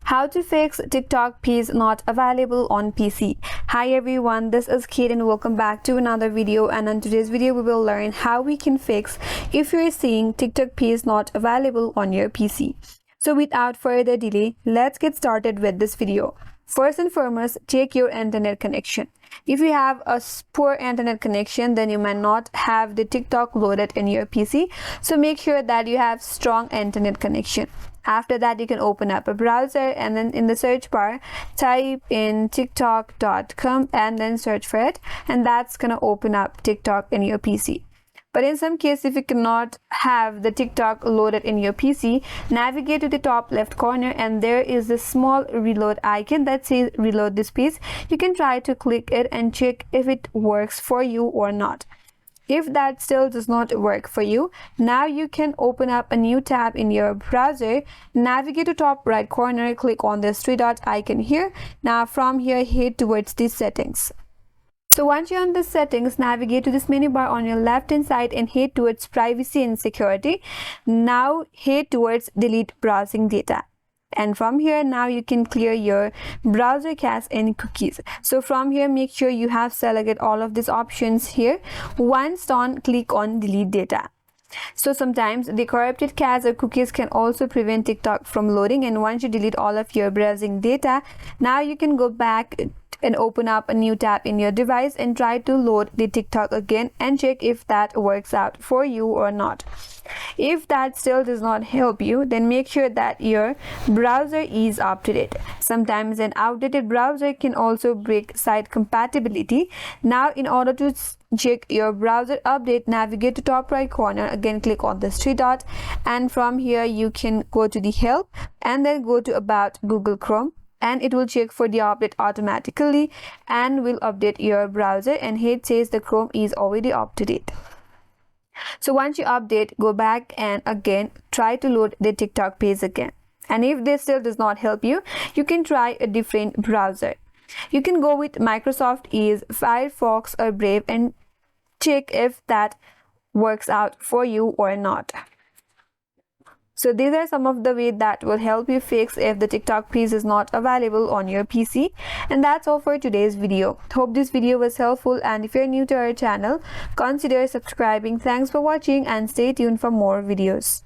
How to fix TikTok piece not available on PC. Hi everyone, this is Kate and welcome back to another video, and in today's video we will learn how we can fix if you're seeing TikTok piece not available on your PC. So without further delay, let's get started with this video. First and foremost, check your internet connection. If you have a poor internet connection, then you might not have the TikTok loaded in your PC. So make sure that you have strong internet connection. After that, you can open up a browser and then in the search bar, type in tiktok.com and then search for it. And that's going to open up TikTok in your PC. But in some case, if you cannot have the TikTok loaded in your PC, navigate to the top left corner and there is this small reload icon that says reload this piece. You can try to click it and check if it works for you or not. If that still does not work for you, now you can open up a new tab in your browser, navigate to top right corner, click on this three dot icon here. Now from here, head towards the settings. So once you're on the settings, navigate to this menu bar on your left hand side and head towards privacy and security. Now head towards delete browsing data. And from here, now you can clear your browser cache and cookies. So from here, make sure you have selected all of these options here. Once done, click on delete data. So sometimes the corrupted cache or cookies can also prevent TikTok from loading. And once you delete all of your browsing data, now you can go back and open up a new tab in your device and try to load the TikTok again and check if that works out for you or not. If that still does not help you, then make sure that your browser is up to date. Sometimes an outdated browser can also break site compatibility. Now in order to check your browser update, navigate to top right corner, again click on this three dot, and from here you can go to the help and then go to about Google Chrome. And it will check for the update automatically and will update your browser, and here it says the Chrome is already up to date. So once you update, go back and again try to load the TikTok page again. And if this still does not help you, you can try a different browser. You can go with Microsoft Edge, Firefox or Brave and check if that works out for you or not. So these are some of the ways that will help you fix if the TikTok piece is not available on your PC. And that's all for today's video. Hope this video was helpful, and if you're new to our channel, consider subscribing. Thanks for watching and stay tuned for more videos.